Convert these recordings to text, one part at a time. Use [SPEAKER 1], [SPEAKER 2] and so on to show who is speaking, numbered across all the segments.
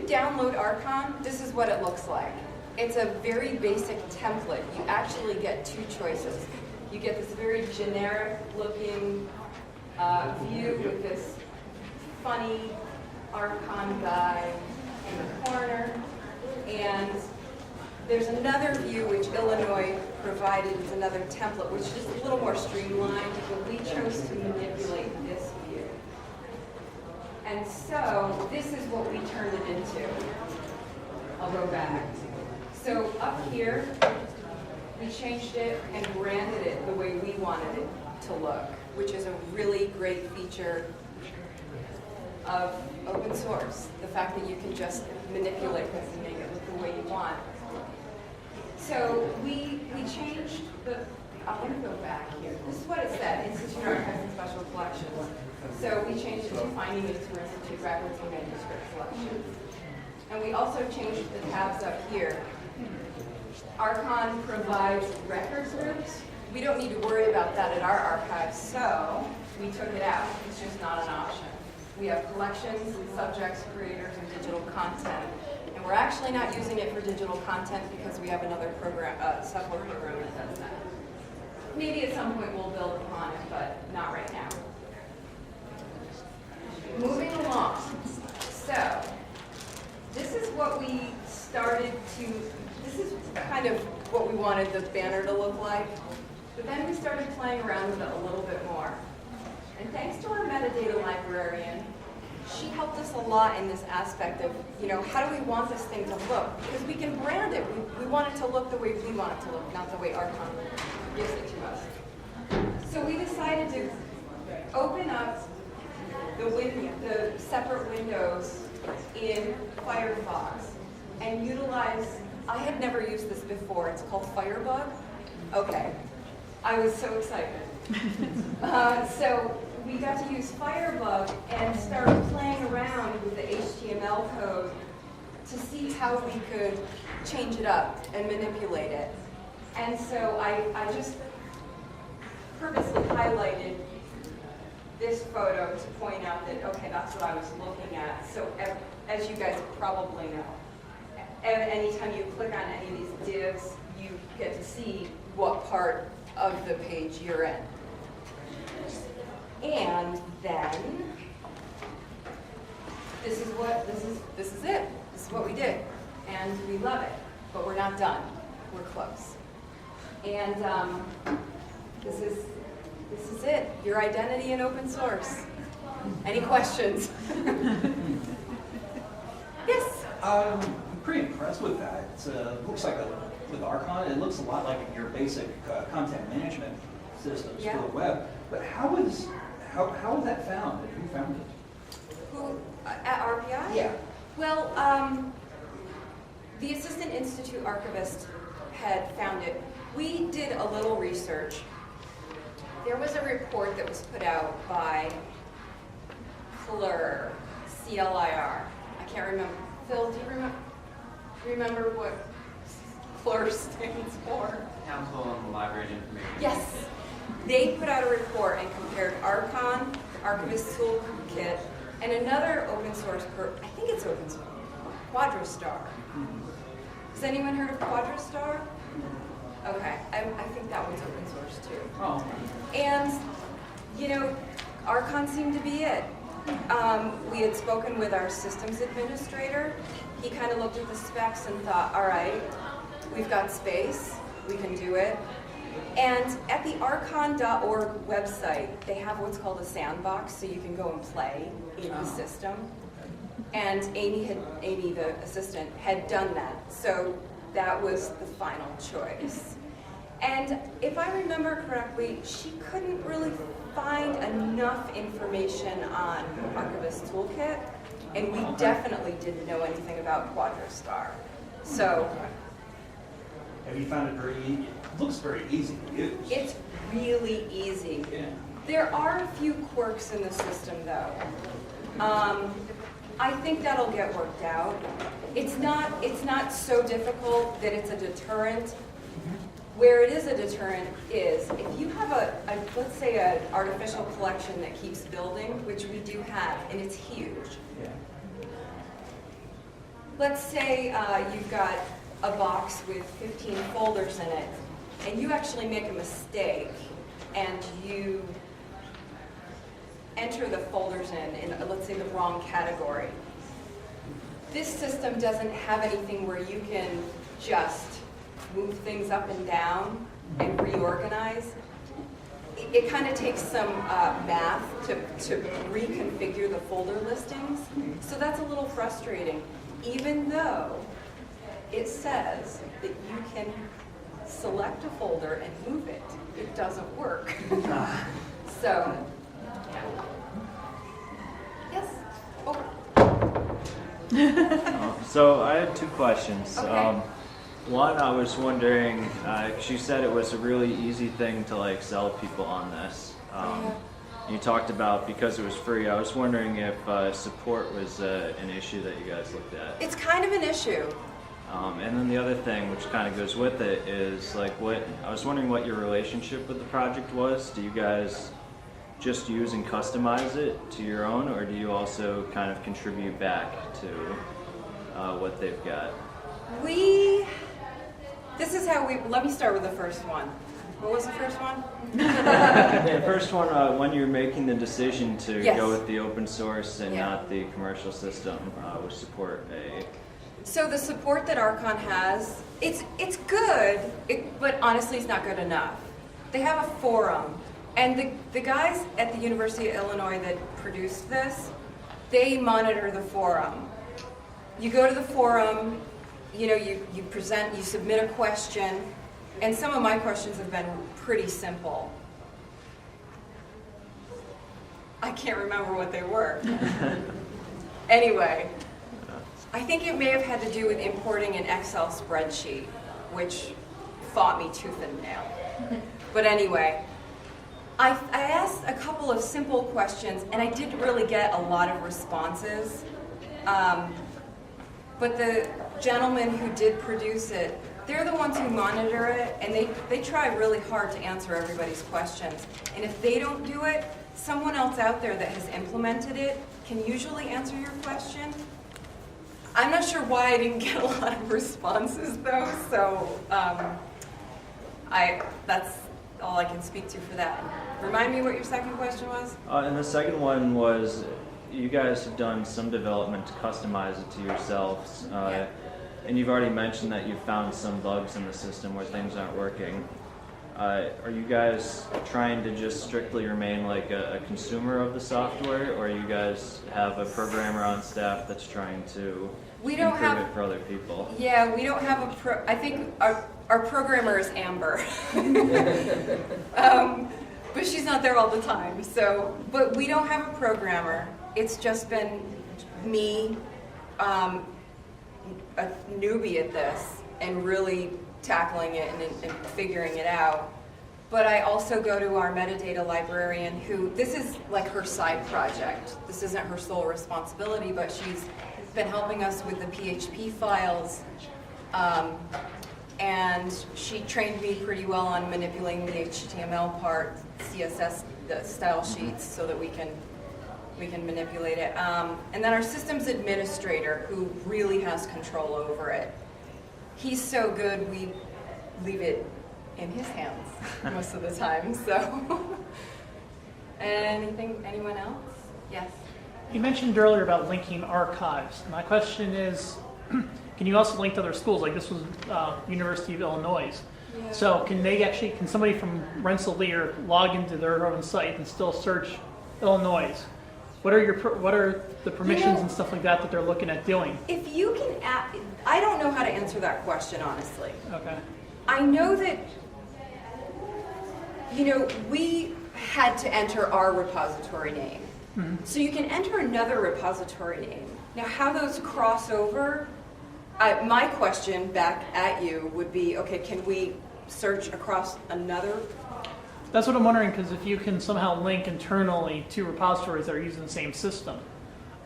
[SPEAKER 1] download Archon, this is what it looks like. It's a very basic template. You actually get two choices. You get this very generic looking view with this funny Archon guy in the corner. And there's another view which Illinois provided as another template, which is a little more streamlined, but we chose to manipulate this view. And so this is what we turned it into. I'll go back. So up here, we changed it and branded it the way we wanted it to look, which is a really great feature of open source. The fact that you can just manipulate this and make it look the way you want. So we changed the, I'm going to go back here. This is what it said, Institute Archives and Special Collections. So we changed it to finding these through Institute Records and Manuscript Collections. And we also changed the tabs up here. Archon provides records groups. We don't need to worry about that at our archives, so we took it out. It's just not an option. We have collections, subjects, creators, and digital content. And we're actually not using it for digital content because we have another program, software program that does that. Maybe at some point we'll build upon it, but not right now. Moving along. So, this is what we started to, this is kind of what we wanted the banner to look like. But then we started playing around with it a little bit more. And thanks to our metadata librarian, she helped us a lot in this aspect of, how do we want this thing to look? Because we can brand it. We want it to look the way we want it to look, not the way Archon gives it to us. So we decided to open up the separate windows in Firefox and utilize, I had never used this before, it's called Firebug. Okay, I was so excited. So we got to use Firebug and start playing around with the HTML code to see how we could change it up and manipulate it. And so I just purposely highlighted this photo to point out that, okay, that's what I was looking at. So as you guys probably know, anytime you click on any of these divs, you get to see what part of the page you're in. And then this is it. This is what we did, and we love it. But we're not done. We're close. And this is it. Your identity in open source. Any questions? Yes.
[SPEAKER 2] I'm pretty impressed with that. It looks like with Archon, it looks a lot like your basic content management systems for the web. But how was that found? Who found it?
[SPEAKER 1] Who at RPI?
[SPEAKER 2] Yeah.
[SPEAKER 1] Well, the Assistant Institute Archivist had found it. We did a little research. There was a report that was put out by CLIR, C-L-I-R. I can't remember. Phil, do you remember what CLIR stands for?
[SPEAKER 3] Council on Library and Information.
[SPEAKER 1] Yes. They put out a report and compared Archon, the Archivist Toolkit, and another open source, I think it's open source, Quadrastar. Has anyone heard of Quadrastar? Okay, I think that one's open source too.
[SPEAKER 2] Oh.
[SPEAKER 1] And, Archon seemed to be it. We had spoken with our systems administrator. He kind of looked at the specs and thought, all right, we've got space, we can do it. And at the archon.org website, they have what's called a sandbox, so you can go and play in the system. And Amy, the assistant, had done that. So that was the final choice. And if I remember correctly, she couldn't really find enough information on Archivist Toolkit, and we definitely didn't know anything about Quadrastar. So
[SPEAKER 2] Have you found it very easy? It looks very easy to use.
[SPEAKER 1] it's really easy.
[SPEAKER 2] Yeah.
[SPEAKER 1] There are a few quirks in the system, though. I think that'll get worked out. It's not so difficult that it's a deterrent. Where it is a deterrent is if you have let's say an artificial collection that keeps building, which we do have, and it's huge.
[SPEAKER 2] Yeah.
[SPEAKER 1] let's say you've got a box with 15 folders in it, and you actually make a mistake, and you enter the folders in, let's say, the wrong category. This system doesn't have anything where you can just move things up and down and reorganize. It kind of takes some math to reconfigure the folder listings, so that's a little frustrating. Even though it says that you can select a folder and move it, it doesn't work. So, yes? Oh.
[SPEAKER 4] So I had two questions.
[SPEAKER 1] Okay.
[SPEAKER 4] One, I was wondering, she said it was a really easy thing to like sell people on this. You talked about because it was free. I was wondering if support was an issue that you guys looked at.
[SPEAKER 1] It's kind of an issue.
[SPEAKER 4] And then the other thing, which kind of goes with it, is like I was wondering what your relationship with the project was. Do you guys just use and customize it to your own, or do you also kind of contribute back to what they've got?
[SPEAKER 1] This is how let me start with the first one. What was the first one?
[SPEAKER 4] The first one, when you're making the decision to
[SPEAKER 1] Yes.
[SPEAKER 4] go with the open source and
[SPEAKER 1] Yeah.
[SPEAKER 4] not the commercial system, with support
[SPEAKER 1] So the support that Archon has, it's good, but honestly it's not good enough. They have a forum, and the guys at the University of Illinois that produced this, they monitor the forum. You go to the forum, you present, you submit a question, and some of my questions have been pretty simple. I can't remember what they were. Anyway, I think it may have had to do with importing an Excel spreadsheet, which fought me tooth and nail. But anyway, I asked a couple of simple questions, and I didn't really get a lot of responses. But the gentlemen who did produce it, they're the ones who monitor it, and they try really hard to answer everybody's questions. And if they don't do it, someone else out there that has implemented it can usually answer your question. I'm not sure why I didn't get a lot of responses though, so that's all I can speak to for that. Remind me what your second question was?
[SPEAKER 4] And the second one was, you guys have done some development to customize it to yourselves,
[SPEAKER 1] Yeah.
[SPEAKER 4] and you've already mentioned that you've found some bugs in the system where things aren't working. Are you guys trying to just strictly remain like a consumer of the software, or you guys have a programmer on staff that's trying to improve it for other people?
[SPEAKER 1] Yeah, we don't have I think our programmer is Amber. But she's not there all the time. But we don't have a programmer. It's just been me, a newbie at this, and really tackling it and figuring it out. But I also go to our metadata librarian who, this is like her side project. This isn't her sole responsibility, but she's been helping us with the PHP files. And she trained me pretty well on manipulating the HTML part, CSS, the style sheets, so that we can manipulate it. And then our systems administrator, who really has control over it. He's so good, we leave it in his hands most of the time. So, anyone else? Yes.
[SPEAKER 5] You mentioned earlier about linking archives. My question is, can you also link to other schools? Like this was University of Illinois.
[SPEAKER 1] Yeah.
[SPEAKER 5] So can somebody from Rensselaer log into their own site and still search Illinois? What are the permissions and stuff like that they're looking at doing?
[SPEAKER 1] If you can, I don't know how to answer that question honestly.
[SPEAKER 5] Okay.
[SPEAKER 1] I know that, we had to enter our repository name.
[SPEAKER 5] Mm-hmm.
[SPEAKER 1] So you can enter another repository name. Now, how those cross over, my question back at you would be, okay, can we search across another?
[SPEAKER 5] That's what I'm wondering, because if you can somehow link internally to repositories that are using the same system.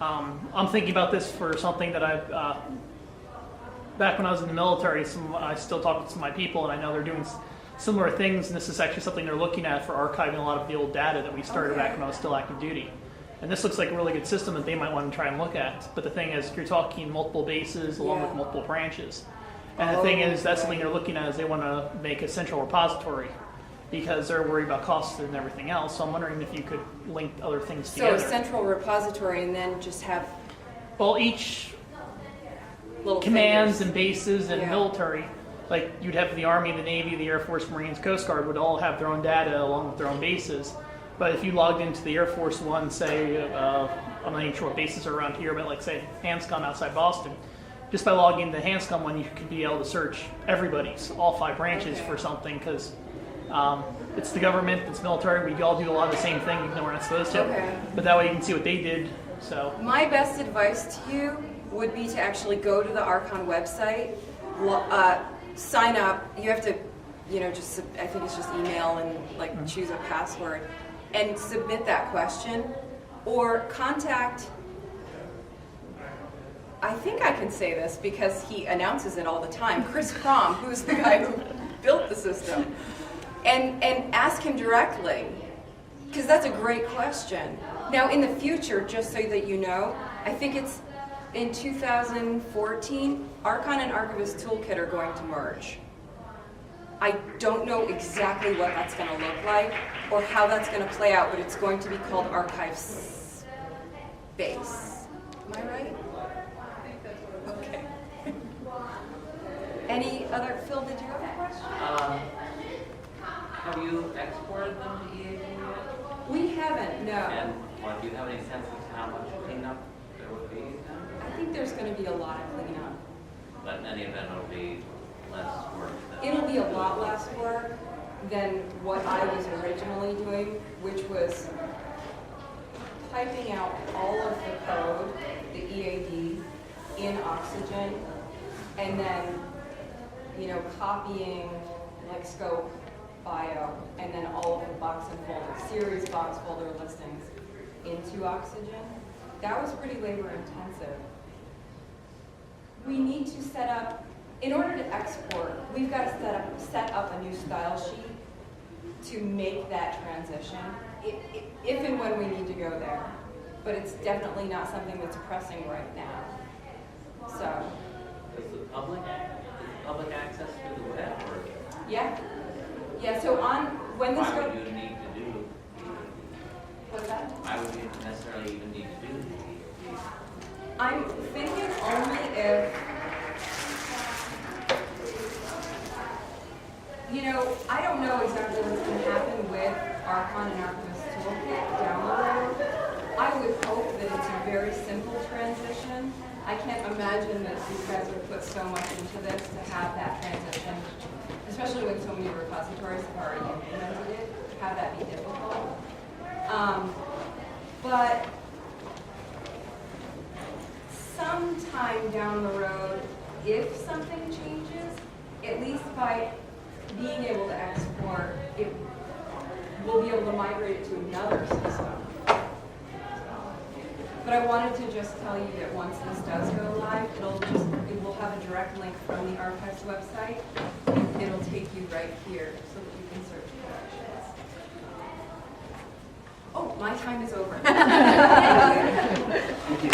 [SPEAKER 5] I'm thinking about this for something that back when I was in the military, I still talk with some of my people, and I know they're doing similar things, and this is actually something they're looking at for archiving a lot of the old data that we started back when I was still active duty. And this looks like a really good system that they might want to try and look at. But the thing is, you're talking multiple bases along with multiple branches. And the thing is, that's something they're looking at is they want to make a central repository because they're worried about costs and everything else. So I'm wondering if you could link other things
[SPEAKER 1] So
[SPEAKER 5] together.
[SPEAKER 1] a central repository and then just have
[SPEAKER 5] Well, each
[SPEAKER 1] little
[SPEAKER 5] commands
[SPEAKER 1] fingers.
[SPEAKER 5] and bases and
[SPEAKER 1] Yeah.
[SPEAKER 5] military, like you'd have the Army, the Navy, the Air Force, Marines, Coast Guard would all have their own data along with their own bases. But if you logged into the Air Force one, say, I'm not even sure what bases are around here, but like say Hanscom outside Boston, just by logging into the Hanscom one, you could be able to search everybody's, all 5 branches for something because it's the government, it's military, we all do a lot of the same thing even though we're not supposed to.
[SPEAKER 1] Okay.
[SPEAKER 5] But that way you can see what they did. So
[SPEAKER 1] My best advice to you would be to actually go to the Archon website, sign up. You have to, just I think it's just email and choose a password, and submit that question, or contact. I think I can say this because he announces it all the time. Chris Crom, who's the guy who built the system, and ask him directly, because that's a great question. Now, in the future, just so that you know, I think it's in 2014, Archon and Archivist Toolkit are going to merge. I don't know exactly what that's going to look like or how that's going to play out, but it's going to be called Archive Space. Am I right? Okay. Any other, Phil, did you have a question?
[SPEAKER 3] Have you exported them to EAD yet?
[SPEAKER 1] We haven't, no.
[SPEAKER 3] And do you have any sense of how much cleanup there would be then?
[SPEAKER 1] I think there's going to be a lot of cleanup.
[SPEAKER 3] But in any event, it'll be less work than...
[SPEAKER 1] It'll be a lot less work than what I was originally doing, which was typing out all of the code, the EAD, in Oxygen, and then, copying like scope, bio, and then all of the box and folder, series box folder listings into Oxygen. That was pretty labor intensive. We need to set up, in order to export, we've got to set up a new style sheet to make that transition, if and when we need to go there. But it's definitely not something that's pressing right now. So,
[SPEAKER 3] Is the public access to the web, or
[SPEAKER 1] yeah. Yeah, so when this
[SPEAKER 3] why
[SPEAKER 1] goes...
[SPEAKER 3] would you need to do...
[SPEAKER 1] What's that?
[SPEAKER 3] Why would you necessarily even need to do the...
[SPEAKER 1] I'm thinking only if, I don't know exactly what's going to happen with Archon and Archivist Toolkit down the road. I would hope that it's a very simple transition. I can't imagine that these guys would put so much into this to have that transition, especially when so many repositories have already implemented it, have that be difficult. But sometime down the road, if something changes, at least by being able to export, we'll be able to migrate it to another system. But I wanted to just tell you that once this does go live, it will have a direct link from the Archives website. It'll take you right here so that you can search collections. Oh, my time is over.
[SPEAKER 2] Thank you.